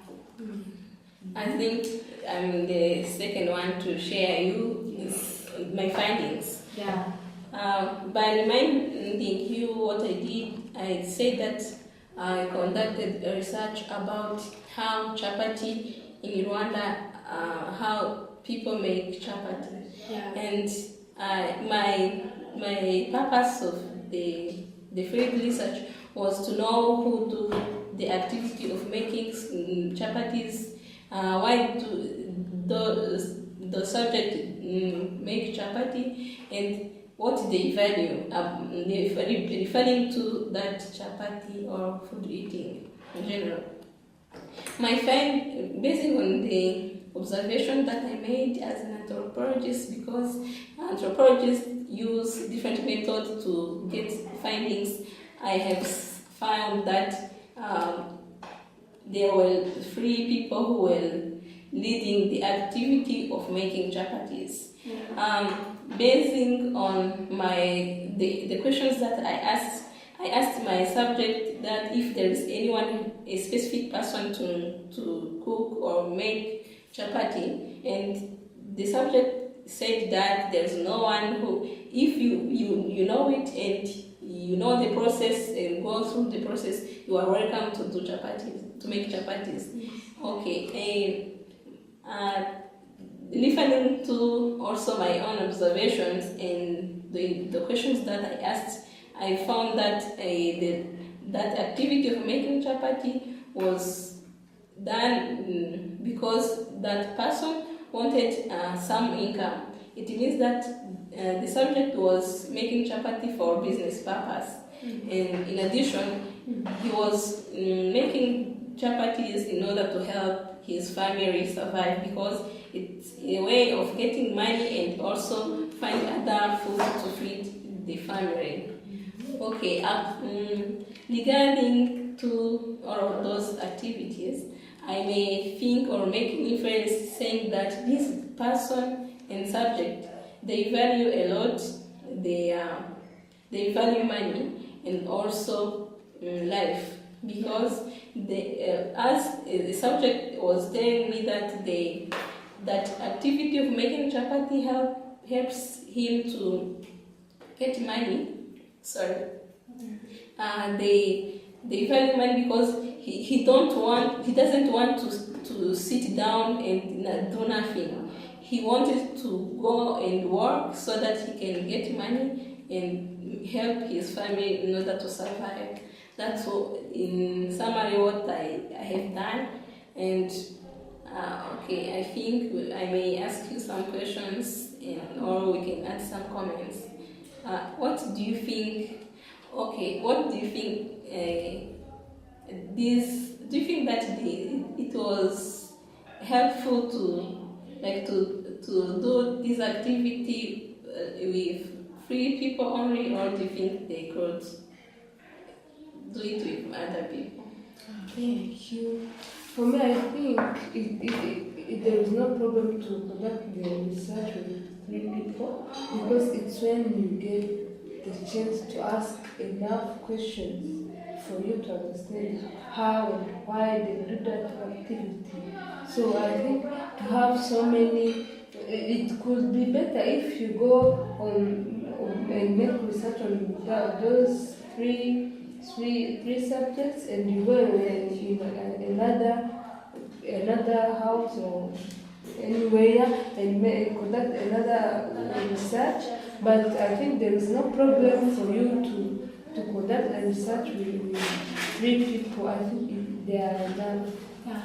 I think I'm the second one to share you is my findings. Yeah. By reminding you what I did, I said that I conducted a research about how chapati in Rwanda, how people make chapati. Yeah. And my purpose of the field research was to know who do the activity of making chapatis, why do the subject make chapati, and what they value, referring to that chapati or food eating in general. My find, based on the observation that I made as an anthropologist, because anthropologists use different methods to get findings, I have found that there were 3 people who were leading the activity of making chapatis. Basing on the questions that I asked my subject that if there is anyone, a specific person to cook or make chapati, and the subject said that there's no one who, if you know it and you know the process and go through the process, you are welcome to do chapatis, to make chapatis. Okay. Listening to also my own observations and the questions that I asked, I found that that activity of making chapati was done because that person wanted some income. It means that the subject was making chapati for business purpose. And in addition, he was making chapatis in order to help his family survive, because it's a way of getting money and also find other food to feed the family. Okay, regarding to all of those activities, I may think or make inference saying that this person and subject, they value a lot, they value money and also life, because as the subject was telling me that that activity of making chapati helps him to get money. Sorry. They value money because he doesn't want to sit down and do nothing. he wanted to go and work so that he can get money and help his family in order to survive. That's what, in summary, what I have done. And okay, I think I may ask you some questions, or we can add some comments. What do you think? Okay, what do you think? Do you think that it was helpful to do this activity with free people only, or do you think they could do it with other people? Thank you. For me, I think there is no problem to conduct the research with 3 people, because it's when you get the chance to ask enough questions for you to understand how and why they do that activity. So I think to have so many, it could be better if you go on and make research on those three subjects, and you go in another house or anywhere and conduct another research. But I think there is no problem for you to conduct a research with 3 people. I think they are enough. Yeah.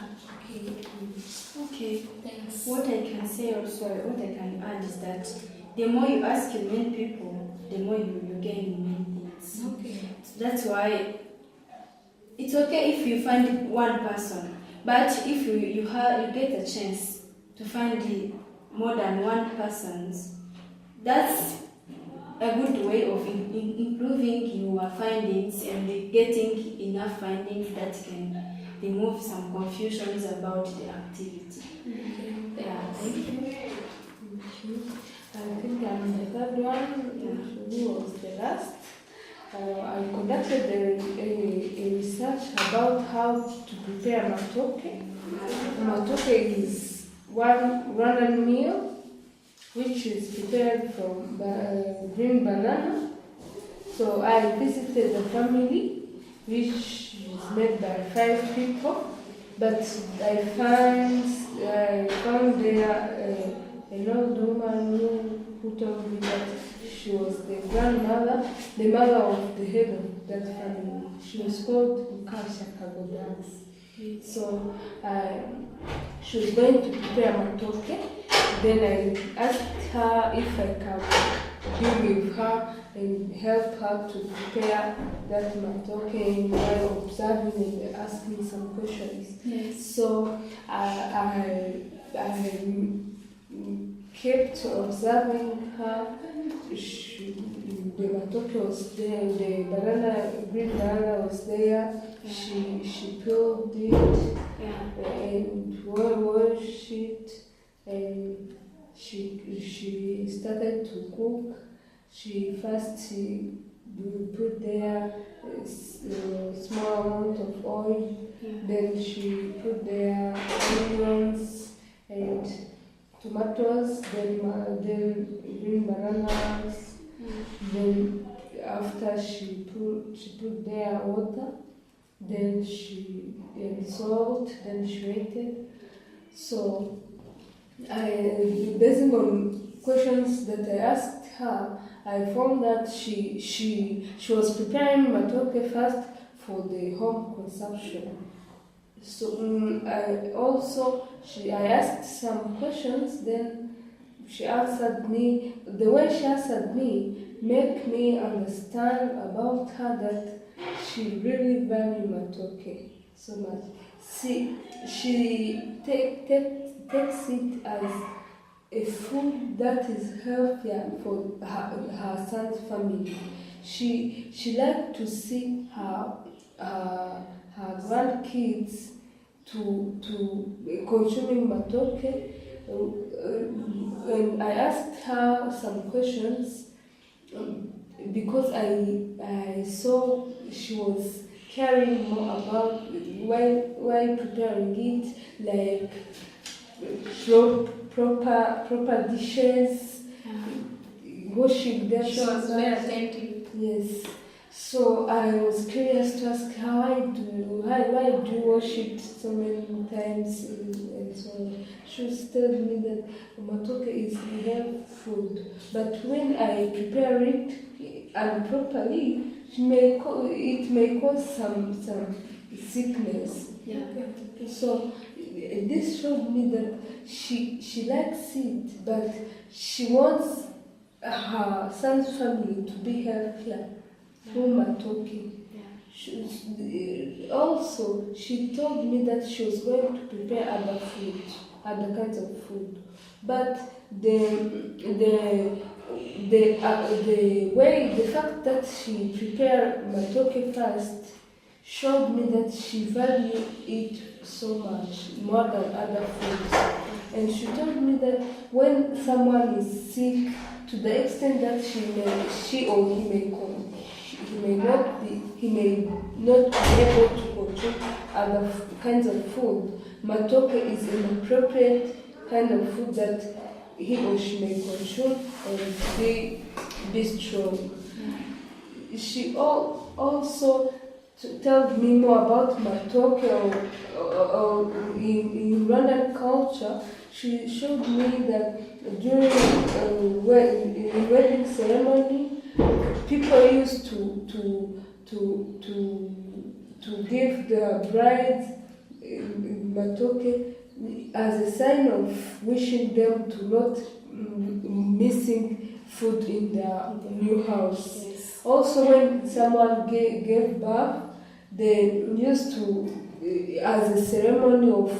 Okay. Thanks. What I can say also, what I can add is that the more you ask your main people, the more you gain many things. Okay. So that's why it's okay if you find one person, but if you get a chance to find more than one persons, that's a good way of improving your findings and getting enough findings that can remove some confusions about the activity. Yeah. Thank you. I think I'm the third one. Who was the last? I conducted a research about how to prepare matoke. Matoke is one Rwandan meal which is prepared from green banana. So I visited the family, which is made by 5 people, but I found there an old woman who told me that she was the grandmother, the mother of the head of that family. She was called Mukasha Kagodans. So she was going to prepare matoke. Then I asked her if I could be with her and help her to prepare that matoke while observing and asking some questions. Yes. So I kept observing her. The matoke was there, the green banana was there. She peeled it and washed it, and she started to cook. She first put there a small amount of oil. Then she put there onions and tomatoes, then green bananas. Then after she put there water, then and salt, then she waited. So based on questions that I asked her, I found that she was preparing matoke first for the home consumption. So I asked some questions, then she answered me. The way she answered me made me understand about her that she really valued matoke so much. She takes it as a food that is healthier for her son's family. She liked to see her grandkids to consuming matoke, and I asked her some questions because I saw she was caring more about why preparing it, like proper dishes, washing them. She was very attentive. Yes. So I was curious to ask her, why do you wash it so many times and so on. She was telling me that matoke is a health food, but when I prepare it improperly, it may cause some sickness. Yeah. So this showed me that she likes it, but she wants her son's family to be healthier through matoke. Also, she told me that she was going to prepare other kinds of food, but the fact that she prepared matoke first showed me that she valued it so much more than other foods. And she told me that when someone is sick, to the extent that he may not be able to control other kinds of food, matoke is an appropriate kind of food that he or she may consume and be strong. She also told me more about matoke or in Rwandan culture. She showed me that during in wedding ceremony, people used to give their brides matoke as a sign of wishing them to not missing food in their new house. Yes. Also, when someone gave birth, they used to, as a ceremony of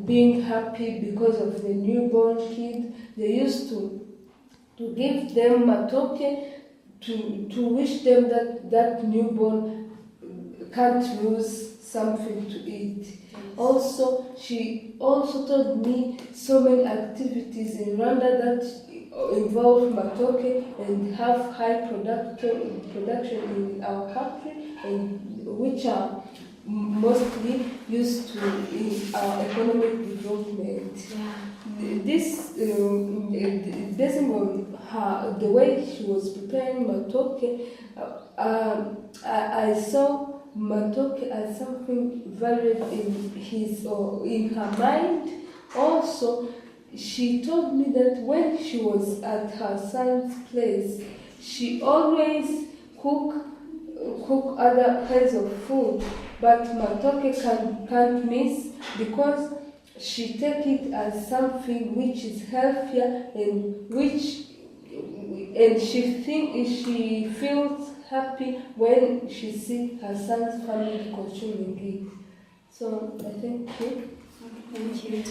being happy because of the newborn kid, they used to give them matoke to wish them that newborn can't lose something to eat. Also, she also told me so many activities in Rwanda that involve matoke and have high production in our country, and which are mostly used to in our economic development. This basing on the way she was preparing matoke, I saw matoke as something valued in his or in her mind. Also, she told me that when she was at her son's place, she always cook other kinds of food, but matoke can't miss because she take it as something which is healthier and she feels happy when she sees her son's family consuming it. So I thank you. Thank you.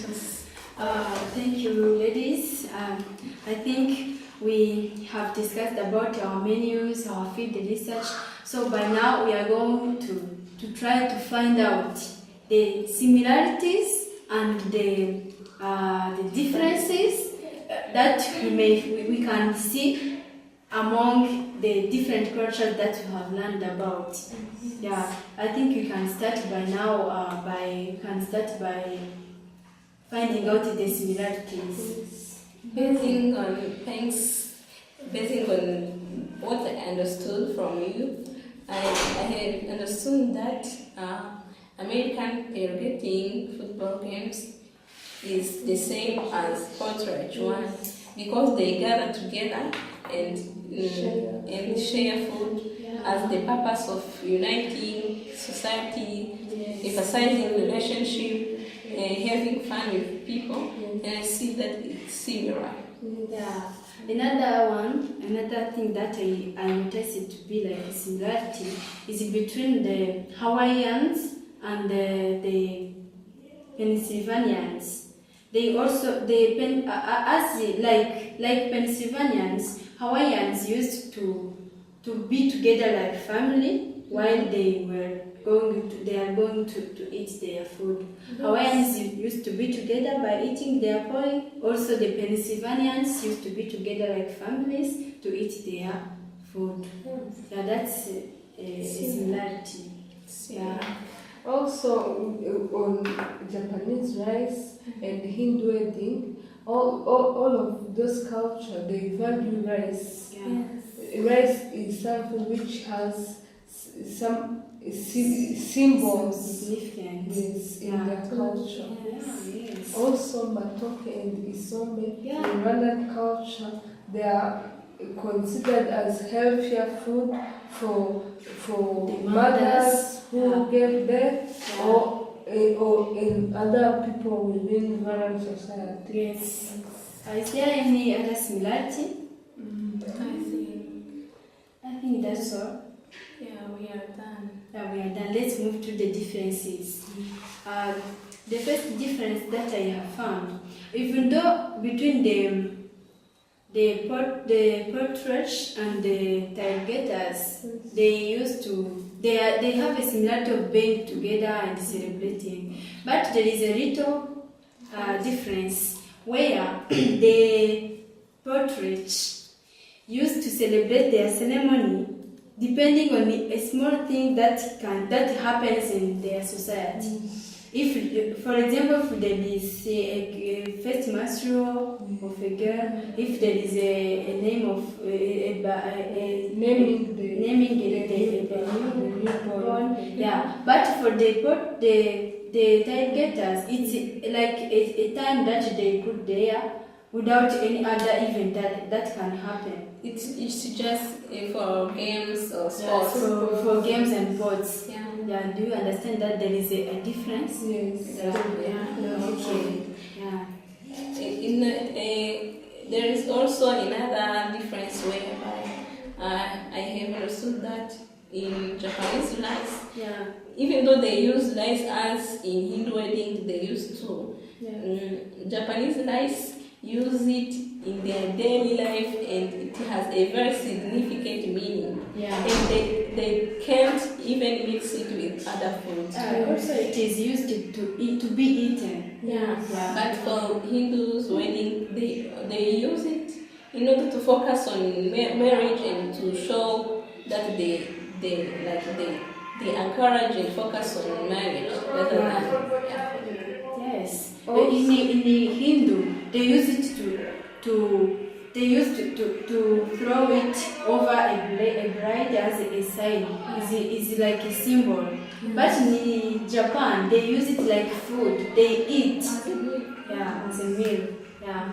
Thank you, ladies. I think we have discussed about our menus, our field research. So by now we are going to try to find out the similarities and the differences that we can see among the different cultures that we have learned about. Yeah, I think you can start by now. By finding out the similarities. Basing on what I understood from you, I had understood that American tailgating football games is the same as Portrait one because they gather together and share food as the purpose of uniting society, emphasizing relationship, having fun with people, and I see that it's similar. Yeah. Another thing that I noticed it to be like a similarity is between the Hawaiians and the Pennsylvanians. Like Pennsylvanians, Hawaiians used to be together like family while they are going to eat their food. Yes. Hawaiians used to be together by eating their poi. Also, the Pennsylvanians used to be together like families to eat their food. Yes. Yeah, that's a similarity. Yeah. Also, on Japanese rice and Hindu wedding, all of those culture they value rice. Yeah. rice is something which has some symbols, significance. yes, in the culture. Yes. Also, matoke and isombe Yeah. in Rwandan culture, they are considered as healthier food for The mothers who yeah. gave birth Yeah. or in other people within Rwandan society. Yes. Is there any other similarity? I think that's all. Yeah, we are done. Yeah, we are done. Let's move to the differences. The first difference that I have found, even though between the portraits and the targeters, they have a similarity of being together and celebrating, but there is a little difference where the portraits used to celebrate their ceremony depending on a small thing that happens in their society. If, for example, if there is a first menstrual of a girl, if there is a name of Naming the newborn, yeah. But for the targeters, it's like a time that they put there without any other event that can happen. It's just for games or sports. For games and sports. Yeah. Yeah. Do you understand that there is a difference? Yes. Yeah. Okay. Yeah. There is also another difference whereby I have understood that in Japanese rice, Yeah. even though they use rice as in Hindu wedding they used to, Japanese rice use it in their daily life and it has a very significant meaning. Yeah. And they can't even mix it with other foods. Also, it is used to be eaten. Yeah. Yeah. But for Hindus wedding, they use it in order to focus on marriage and to show that they encourage and focus on marriage rather than. Yes. Also- In the Hindu, they use it to throw it over a bride as a sign. Is like a symbol. But in Japan, they use it like food. They eat. Yeah, as a meal. Yeah.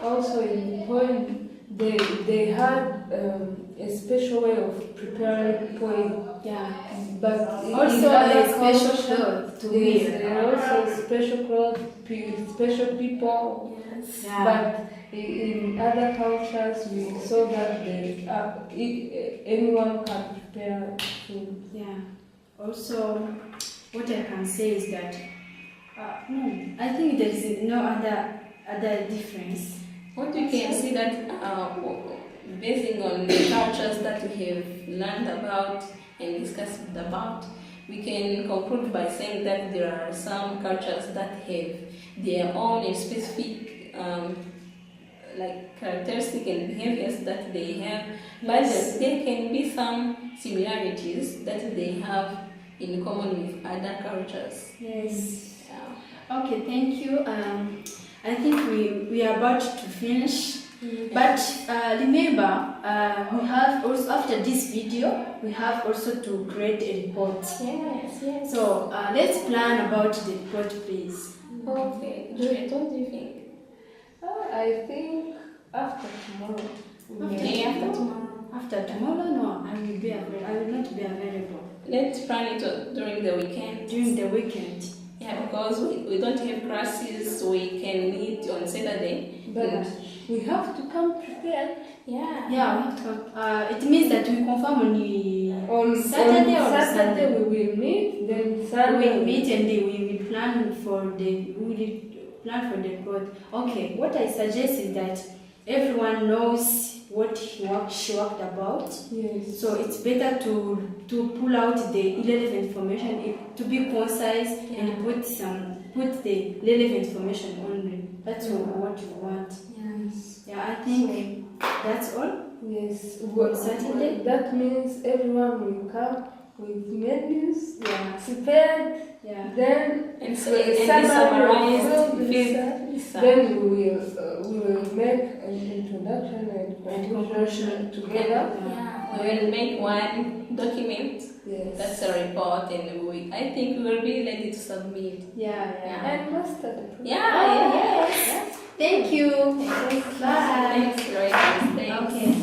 Also in Poland, they had a special way of preparing poem. Yeah. But Also in other a special culture, cloth to yes, wear. there are also special clothes, special people. Yes. Yeah. But in other cultures, we saw that anyone can prepare food. Yeah. Also, what I can say is that I think there is no other difference. What you can see that basing on the cultures that we have learned about and discussed about, we can conclude by saying that there are some cultures that have their own and specific like characteristic and behaviors that they have, but there can be some similarities that they have in common with other cultures. Yes. Yeah. Okay, thank you. I think we are about to finish. But remember, we have also, after this video, we have also to create a report. Yes. So let's plan about the report, please. Okay. Juliet, what do you think? I think after tomorrow. Okay, after tomorrow. After tomorrow, no, I will not be available Let's plan it during the weekend. during the weekend. Yeah, because we don't have classes, so we can meet on Saturday. But we have to come prepared. Yeah. Yeah, we have to come. It means that we confirm On Saturday on or Saturday Sunday. we will meet, then We Sunday will meet and we will plan for the report. Okay, what I suggest is that everyone knows what she worked about. Yes. So it's better to pull out the relevant information, to be concise and put the relevant information only. That's what you want. Yes. Yeah, I think that's all. Yes. On Saturday? That means everyone will come with menus Yeah. prepared. Yeah. then And summary summarized will be with said. So- Then we will make an introduction and conclusion together. Yeah, we will make one document. Yes. That's a report, and I think we will be ready to submit. Yeah. And master the program. Yeah, yes. Thank you. Thanks. Bye. Thanks, Lourdes. Thanks. Okay.